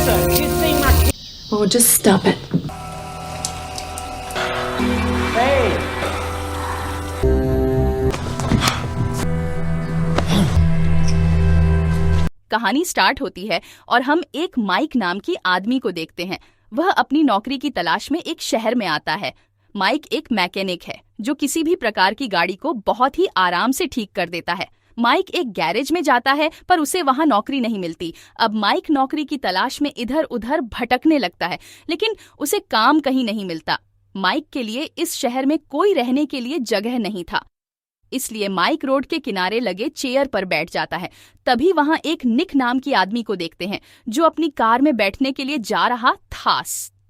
Listen, you see my... Oh, just stop it. Hey! कहानी start होती है और हम एक माइक नाम की आदमी को देखते हैं। वह अपनी नौकरी की तलाश में एक शहर में आता है। माइक एक मैकेनिक है जो किसी भी प्रकार की गाड़ी को बहुत ही आराम से ठीक कर देता है। माइक एक गैरेज में जाता है पर उसे वहां नौकरी नहीं मिलती। अब माइक नौकरी की तलाश में इधर उधर भटकने लगता है, लेकिन उसे काम कहीं नहीं मिलता। माइक के लिए इस शहर में कोई रहने के लिए जगह नहीं था, इसलिए माइक रोड के किनारे लगे चेयर पर बैठ जाता है। तभी वहां एक निक नाम की आदमी को देखते हैं जो अपनी कार में बैठने के लिए जा रहा था।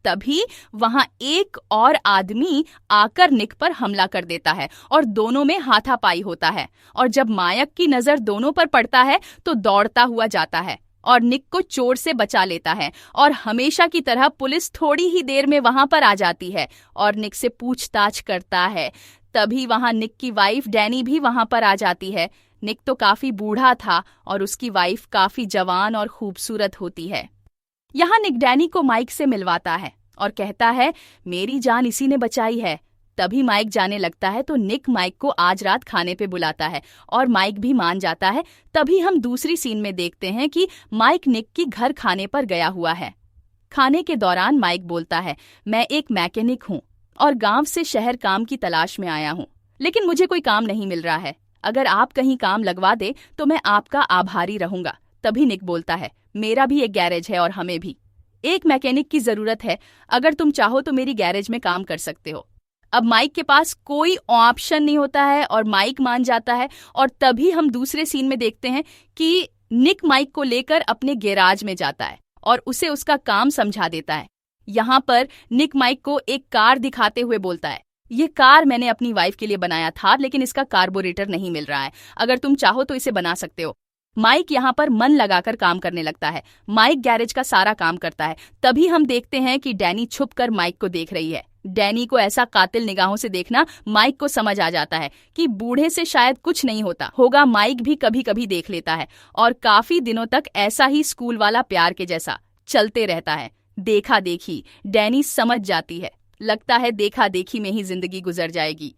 तभी वहां एक और आदमी आकर निक पर हमला कर देता है और दोनों में हाथापाई होता है। और जब माइक की नजर दोनों पर पड़ता है तो दौड़ता हुआ जाता है और निक को चोट से बचा लेता है। और हमेशा की तरह पुलिस थोड़ी ही देर में वहां पर आ जाती है और निक से पूछताछ करता है। तभी वहां निक की वाइफ डैनी भी वहां पर आ जाती है। निक तो काफी बूढ़ा था और उसकी वाइफ काफी जवान और खूबसूरत होती है। यहाँ निक डैनी को माइक से मिलवाता है और कहता है, मेरी जान इसी ने बचाई है। तभी माइक जाने लगता है तो निक माइक को आज रात खाने पे बुलाता है और माइक भी मान जाता है। तभी हम दूसरी सीन में देखते हैं कि माइक निक की घर खाने पर गया हुआ है। खाने के दौरान माइक बोलता है, मैं एक मैकेनिक हूँ और गांव से शहर काम की तलाश में आया हूँ, लेकिन मुझे कोई काम नहीं मिल रहा है। अगर आप कहीं काम लगवा दे तो मैं आपका आभारी रहूंगा। तभी निक बोलता है, मेरा भी एक गैरेज है और हमें भी एक मैकेनिक की जरूरत है। अगर तुम चाहो तो मेरी गैरेज में काम कर सकते हो। अब माइक के पास कोई ऑप्शन नहीं होता है और माइक मान जाता है। और तभी हम दूसरे सीन में देखते हैं कि निक माइक को लेकर अपने गैराज में जाता है और उसे उसका काम समझा देता है। यहाँ पर निक माइक को एक कार दिखाते हुए बोलता है, ये कार मैंने अपनी वाइफ के लिए बनाया था, लेकिन इसका कार्बोरेटर नहीं मिल रहा है। अगर तुम चाहो तो इसे बना सकते हो। माइक यहाँ पर मन लगाकर काम करने लगता है। माइक गैरेज का सारा काम करता है। तभी हम देखते हैं कि डैनी छुपकर माइक को देख रही है। डैनी को ऐसा कातिल निगाहों से देखना माइक को समझ आ जाता है कि बूढ़े से शायद कुछ नहीं होता होगा। माइक भी कभी कभी देख लेता है और काफी दिनों तक ऐसा ही स्कूल वाला प्यार के जैसा चलते रहता है। देखा देखी डैनी समझ जाती है, लगता है देखा देखी में ही जिंदगी गुजर जाएगी।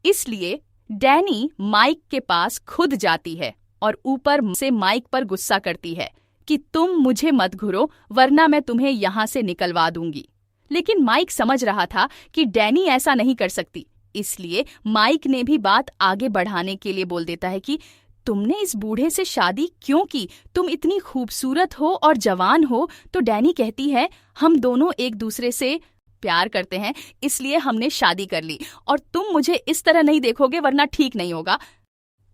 इसलिए डैनी माइक के पास खुद जाती है और ऊपर से माइक पर गुस्सा करती है कि तुम मुझे मत घुरो वरना मैं तुम्हें यहाँ से निकलवा दूंगी। लेकिन माइक समझ रहा था कि डैनी ऐसा नहीं कर सकती, इसलिए माइक ने भी बात आगे बढ़ाने के लिए बोल देता है कि तुमने इस बूढ़े से शादी क्यों की? तुम इतनी खूबसूरत हो और जवान हो। तो डैनी कहती है, हम दोनों एक दूसरे से प्यार करते हैं, इसलिए हमने शादी कर ली और तुम मुझे इस तरह नहीं देखोगे वरना ठीक नहीं होगा।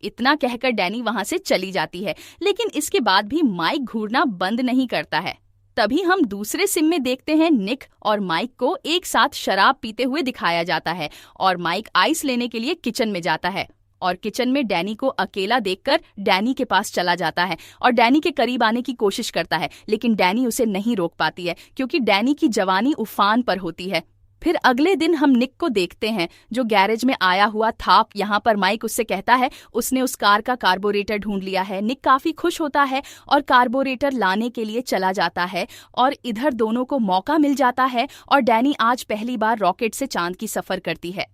इतना कहकर डैनी वहां से चली जाती है, लेकिन इसके बाद भी माइक घूरना बंद नहीं करता है। तभी हम दूसरे सीन में देखते हैं निक और माइक को एक साथ शराब पीते हुए दिखाया जाता है और माइक आइस लेने के लिए किचन में जाता है और किचन में डैनी को अकेला देखकर डैनी के पास चला जाता है और डैनी के करीब आने की कोशिश करता है, लेकिन डैनी उसे नहीं रोक पाती है क्योंकि डैनी की जवानी उफान पर होती है। फिर अगले दिन हम निक को देखते हैं जो गैरेज में आया हुआ था। यहाँ पर माइक उससे कहता है उसने उस कार का कार्बोरेटर ढूंढ लिया है। निक काफी खुश होता है और कार्बोरेटर लाने के लिए चला जाता है और इधर दोनों को मौका मिल जाता है और डैनी आज पहली बार रॉकेट से चांद की सफर करती है।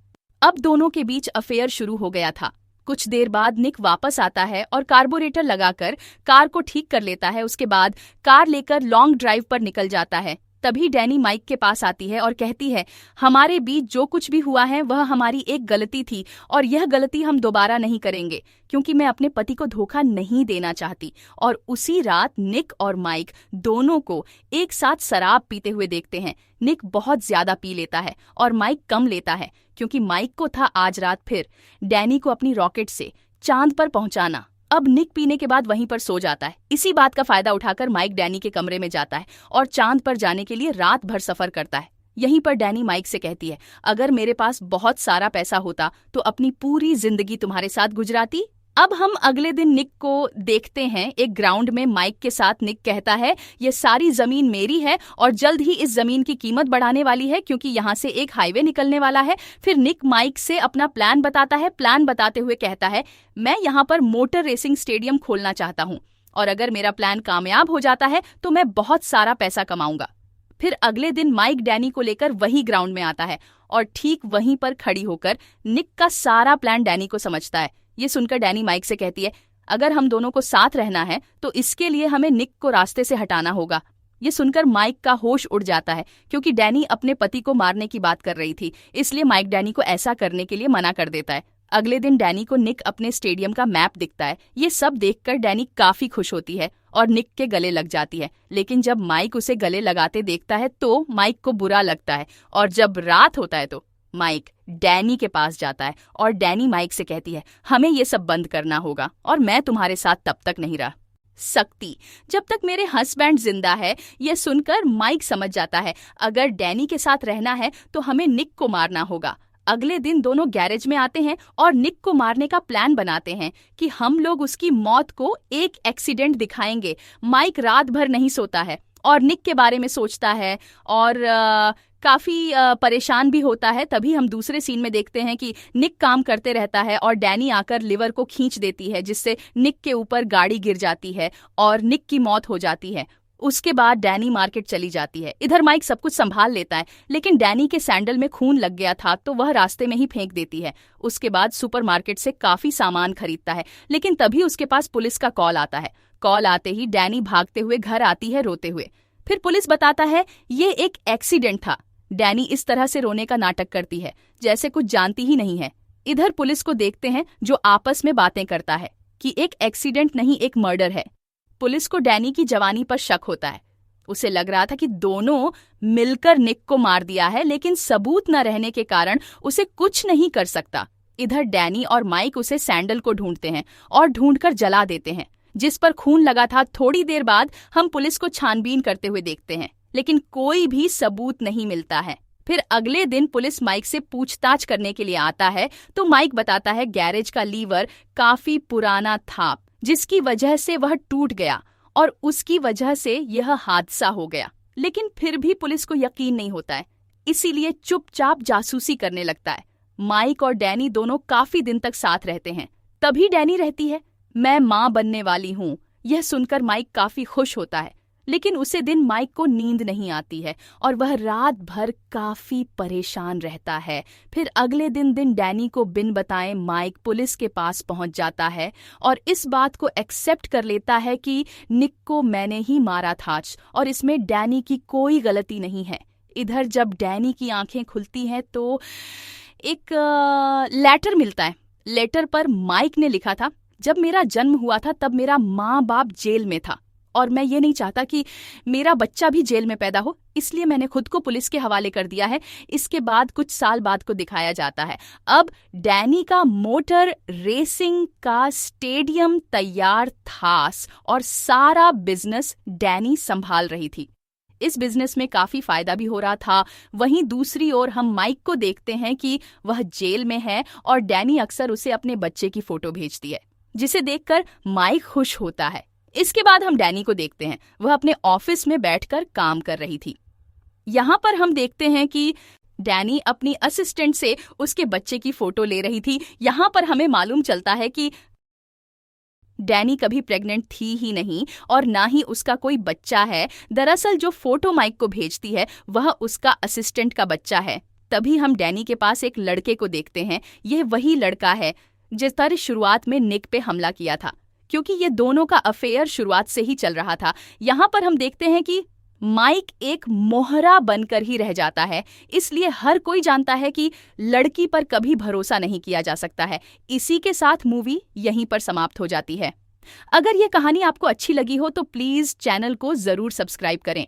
अब दोनों के बीच अफेयर शुरू हो गया था। कुछ देर बाद निक वापस आता है और कार्बोरेटर लगाकर कार को ठीक कर लेता है। उसके बाद कार लेकर लॉन्ग ड्राइव पर निकल जाता है। तभी डैनी माइक के पास आती है और कहती है, हमारे बीच जो कुछ भी हुआ है वह हमारी एक गलती थी और यह गलती हम दोबारा नहीं करेंगे क्योंकि मैं अपने पति को धोखा नहीं देना चाहती। और उसी रात निक और माइक दोनों को एक साथ शराब पीते हुए देखते हैं। निक बहुत ज्यादा पी लेता है और माइक कम लेता है क्योंकि माइक को था आज रात फिर डैनी को अपनी रॉकेट से चांद पर पहुंचाना। अब निक पीने के बाद वहीं पर सो जाता है। इसी बात का फायदा उठाकर माइक डैनी के कमरे में जाता है और चांद पर जाने के लिए रात भर सफर करता है। यहीं पर डैनी माइक से कहती है, अगर मेरे पास बहुत सारा पैसा होता तो अपनी पूरी जिंदगी तुम्हारे साथ गुजराती। अब हम अगले दिन निक को देखते हैं एक ग्राउंड में। माइक के साथ निक कहता है, ये सारी जमीन मेरी है और जल्द ही इस जमीन की कीमत बढ़ाने वाली है क्योंकि यहाँ से एक हाईवे निकलने वाला है। फिर निक माइक से अपना प्लान बताता है। प्लान बताते हुए कहता है, मैं यहाँ पर मोटर रेसिंग स्टेडियम खोलना चाहता हूँ और अगर मेरा प्लान कामयाब हो जाता है तो मैं बहुत सारा पैसा कमाऊंगा। फिर अगले दिन माइक डैनी को लेकर वही ग्राउंड में आता है और ठीक वहीं पर खड़ी होकर निक का सारा प्लान डैनी को समझता है। ये सुनकर डैनी माइक से कहती है, अगर हम दोनों को साथ रहना है तो इसके लिए हमें निक को रास्ते से हटाना होगा। ये सुनकर माइक का होश उड़ जाता है क्योंकि डैनी अपने पति को मारने की बात कर रही थी, इसलिए माइक डैनी को ऐसा करने के लिए मना कर देता है। अगले दिन डैनी को निक अपने स्टेडियम का मैप दिखता है। ये सब देखकर डैनी काफी खुश होती है और निक के गले लग जाती है, लेकिन जब माइक उसे गले लगाते देखता है तो माइक को बुरा लगता है और जब रात होता है तो माइक डैनी के पास जाता है और डैनी माइक से कहती है, हमें ये सब बंद करना होगा और मैं तुम्हारे साथ तब तक नहीं रह सकती जब तक मेरे हस्बैंड जिंदा है। यह सुनकर माइक समझ जाता है अगर डैनी के साथ रहना है तो हमें निक को मारना होगा। अगले दिन दोनों गैरेज में आते हैं और निक को मारने का प्लान बनाते हैं कि हम लोग उसकी मौत को एक एक्सीडेंट दिखाएंगे। माइक रात भर नहीं सोता है और निक के बारे में सोचता है और काफी परेशान भी होता है। तभी हम दूसरे सीन में देखते हैं कि निक काम करते रहता है और डैनी आकर लिवर को खींच देती है, जिससे निक के ऊपर गाड़ी गिर जाती है और निक की मौत हो जाती है। उसके बाद डैनी मार्केट चली जाती है। इधर माइक सब कुछ संभाल लेता है, लेकिन डैनी के सैंडल में खून लग गया था तो वह रास्ते में ही फेंक देती है। उसके बाद सुपरमार्केट से काफी सामान खरीदता है, लेकिन तभी उसके पास पुलिस का कॉल आता है। कॉल आते ही डैनी भागते हुए घर आती है रोते हुए। फिर पुलिस बताता है ये एक एक्सीडेंट था। डैनी इस तरह से रोने का नाटक करती है जैसे कुछ जानती ही नहीं है। इधर पुलिस को देखते हैं जो आपस में बातें करता है कि एक एक्सीडेंट नहीं, एक मर्डर है। पुलिस को डैनी की जवानी पर शक होता है। उसे लग रहा था कि दोनों मिलकर निक को मार दिया है, लेकिन सबूत न रहने के कारण उसे कुछ नहीं कर सकता। इधर डैनी और माइक उसे सैंडल को ढूंढते हैं और ढूंढकर जला देते हैं, जिस पर खून लगा था। थोड़ी देर बाद हम पुलिस को छानबीन करते हुए देखते हैं, लेकिन कोई भी सबूत नहीं मिलता है। फिर अगले दिन पुलिस माइक से पूछताछ करने के लिए आता है तो माइक बताता है गैरेज का लीवर काफी पुराना था, जिसकी वजह से वह टूट गया और उसकी वजह से यह हादसा हो गया। लेकिन फिर भी पुलिस को यकीन नहीं होता है, इसीलिए चुपचाप जासूसी करने लगता है। माइक और डैनी दोनों काफी दिन तक साथ रहते हैं। तभी डैनी रहती है, मैं माँ बनने वाली हूँ। यह सुनकर माइक काफी खुश होता है, लेकिन उसे दिन माइक को नींद नहीं आती है और वह रात भर काफी परेशान रहता है। फिर अगले दिन डैनी को बिन बताए माइक पुलिस के पास पहुंच जाता है और इस बात को एक्सेप्ट कर लेता है कि निक को मैंने ही मारा था और इसमें डैनी की कोई गलती नहीं है। इधर जब डैनी की आंखें खुलती हैं तो एक लेटर मिलता है। लेटर पर माइक ने लिखा था, जब मेरा जन्म हुआ था तब मेरा माँ बाप जेल में था और मैं ये नहीं चाहता कि मेरा बच्चा भी जेल में पैदा हो, इसलिए मैंने खुद को पुलिस के हवाले कर दिया है। इसके बाद कुछ साल बाद को दिखाया जाता है। अब डैनी का मोटर रेसिंग का स्टेडियम तैयार था और सारा बिजनेस डैनी संभाल रही थी। इस बिजनेस में काफी फायदा भी हो रहा था। वहीं दूसरी ओर हम माइक को देखते हैं कि वह जेल में है और डैनी अक्सर उसे अपने बच्चे की फोटो भेजती है, जिसे देखकर माइक खुश होता है। इसके बाद हम डैनी को देखते हैं, वह अपने ऑफिस में बैठकर काम कर रही थी। यहाँ पर हम देखते हैं कि डैनी अपनी असिस्टेंट से उसके बच्चे की फोटो ले रही थी। यहाँ पर हमें मालूम चलता है कि डैनी कभी प्रेग्नेंट थी ही नहीं और ना ही उसका कोई बच्चा है। दरअसल जो फोटो माइक को भेजती है वह उसका असिस्टेंट का बच्चा है। तभी हम डैनी के पास एक लड़के को देखते हैं। यह वही लड़का है जिस पर शुरुआत में निक पे हमला किया था, क्योंकि ये दोनों का अफेयर शुरुआत से ही चल रहा था। यहाँ पर हम देखते हैं कि माइक एक मोहरा बनकर ही रह जाता है, इसलिए हर कोई जानता है कि लड़की पर कभी भरोसा नहीं किया जा सकता है। इसी के साथ मूवी यहीं पर समाप्त हो जाती है। अगर ये कहानी आपको अच्छी लगी हो तो प्लीज चैनल को जरूर सब्सक्राइब करें।